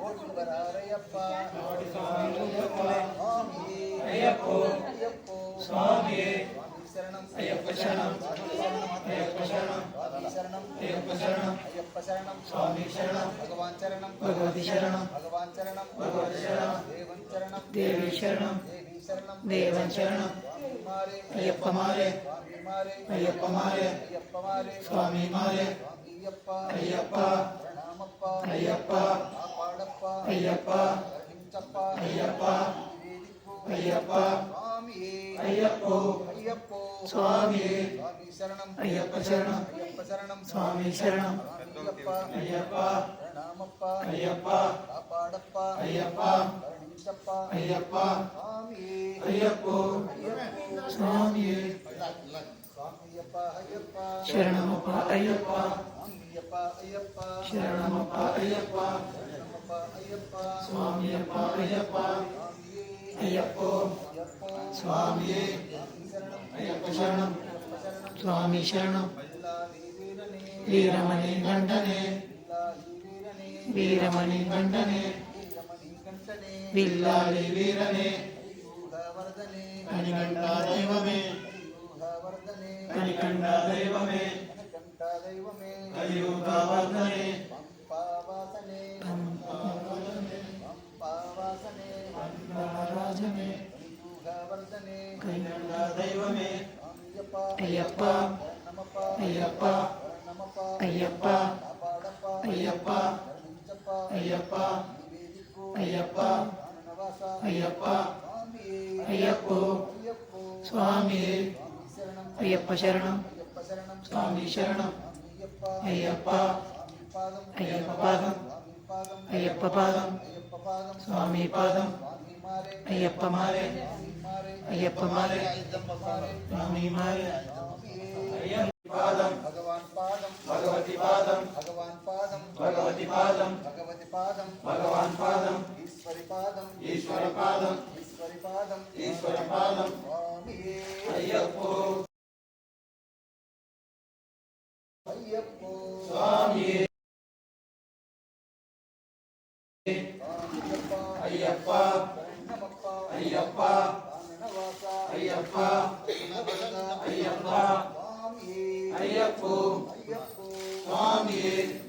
ఓటివరారయ్యప్ప స్వామి శరణం అయ్యప్ప శరణం అయ్యప్ప శరణం అయ్యప్ప శరణం అయ్యప్ప శరణం స్వామి శరణం భగవాన్ శరణం భగవతి శరణం భగవాన్ శరణం భగవతి శరణం దేవన్ శరణం దేవి శరణం దేవి శరణం దేవన్ శరణం మారే అయ్యప్ప మారే మారే అయ్యప్ప మారే అయ్యప్ప మారే స్వామి మారే అయ్యప్ప అయ్యప్ప ప్రణామప్ప అయ్యప్ప కాపాడప్ప అయ్యప్ప కరుణించప్ప అయ్యప్ప అయ్యప్ప స్వామి అయ్యప్ప అయ్యప్ప స్వామి స్వామి శరణం అయ్యప్ప శరణం అయ్యప్ప శరణం స్వామి శరణం అయ్యప్ప అయ్యప్ప ప్రణామప్ప అయ్యప్ప కాపాడప్ప అయ్యప్ప కరుణించప్ప అయ్యప్ప స్వామి అయ్యప్ప స్వామి స్వామియప్ప అయ్యప్ప శరణమప్ప అయ్యప్ప స్వామియప్ప అయ్యప్ప శరణమప్ప అయ్యప్ప శరణమప్ప అయ్యప్ప స్వామియప్ప అయ్యప్ప అయ్యప్ప స్వామి అయ్యప్ప శరణం స్వామి శరణం వీరమణి గంటనే వీరమణి గంటనే విల్లాలి వీరనే కనికంఠ దైవమే కనికంఠ దైవమే కలియుగ వర్ధనే రాజమే కనికంఠ దైవమే అయ్యప్ప అయ్యప్ప అయ్యప్ప అయ్యప్ప అయ్యప్ప అయ్యప్ప అయ్యప్ప అయ్యప్ప స్వామి అయ్యప్ప శరణం స్వామి శరణం అయ్యప్ప అయ్యప్ప పాదం అయ్యప్ప పాదం స్వామి పాదం అయ్యప్ప మారే అయ్యప్ప మారే స్వామి మారే పాదం భగవాన్ పాదం భగవతి పాదం భగవాన్ పాదం భగవతి పాదం భగవతి పాదం భగవాన్ పాదం ఈశ్వరి పాదం ఈశ్వర పాదం ఈశ్వరి పాదం ఈశ్వర పాదం స్వామి అయ్యప్ప అయ్యప్ప స్వామి అయ్యప్ప అయ్యప్ప నమప్ప అయ్యప్ప నవాస అయ్యప్ప అయ్యప్ప స్వామి అయ్యప్ప అయ్యప్ప స్వామి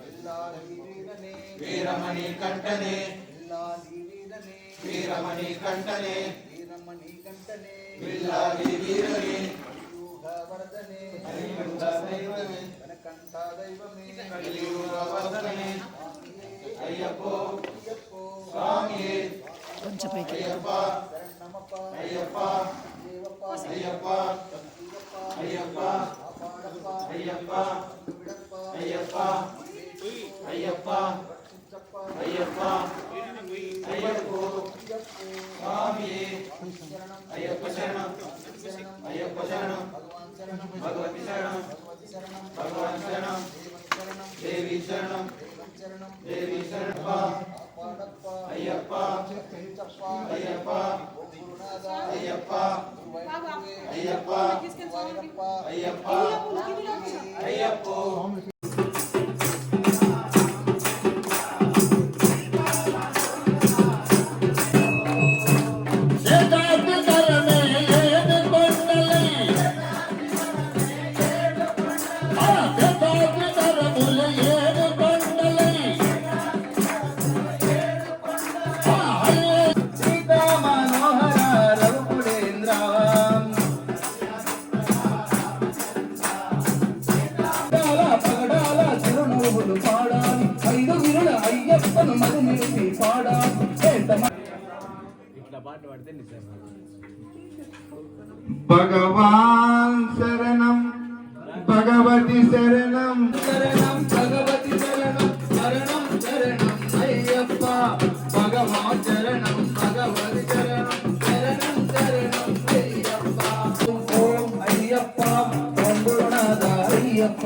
ఎల్లారి వీరనే వీరమణి కంఠనే ఎల్లారి వీరనే వీరమణి కంఠనే వీరమణి కంటనే విల్లాలి వీరనే యూహ వరదనే కనికంఠ దైవమే కనకంఠ దైవమే కలియుగ వర్ధనే అయ్యప్ప అయ్యప్ప స్వామి పంచపైకి అయ్యప్ప శరణమప్ప అయ్యప్ప దేవప్ప అయ్యప్ప అయ్యప్ప కాపాడప్ప అయ్యప్ప విడప్ప అయ్యప్ప అయ్యప్ప రక్షించప్ప అయ్యప్ప అయ్యప్ప స్వామి శరణం అయ్యప్ప శరణం శరణం అయ్యప్ప శరణం భగవాన్ శరణం భగవతి శరణం భగవతి శరణం భగవాన్ శరణం దేవన్ శరణం దేవి శరణం దేవన్ శరణం దేవి శరణం కాపాడప్ప అయ్యప్ప రక్షించప్ప అయ్యప్ప ఓ గురునాథ అయ్యప్ప గురువైపువే అయ్యప్ప గురువైరప్ప అయ్యప్ప అయ్యప్ప భగవాన్ శరణం భగవతి శరణం శరణం భగవతి శరణం శరణం శరణం అయ్యప్ప భగవాన్ శరణం భగవతి శరణం శరణం శరణం అయ్యప్ప ఓం అయ్యప్ప ఓం గురునాథ అయ్యప్ప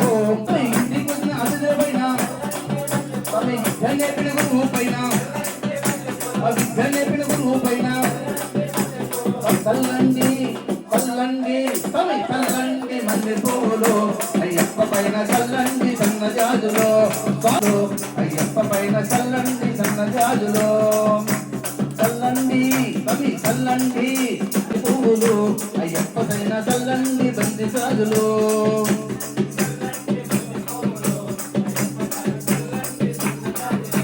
ఓం ఇంటికి వచ్చిన అతిథులపైన స్వామి విద్య నేర్పిన గురువు పైన విద్య నేర్పిన గురువు పైన చల్లండి చల్లండి స్వామి చల్లండి మంది పూలు అయ్యప్ప పైన చల్లండి సన్న జాజులో అయ్యప్ప పైన చల్లండి గాజులో చల్లండి కవి చల్లండి పువ్వులు అయ్యప్పకైనా చల్లండి బంతి గాజులు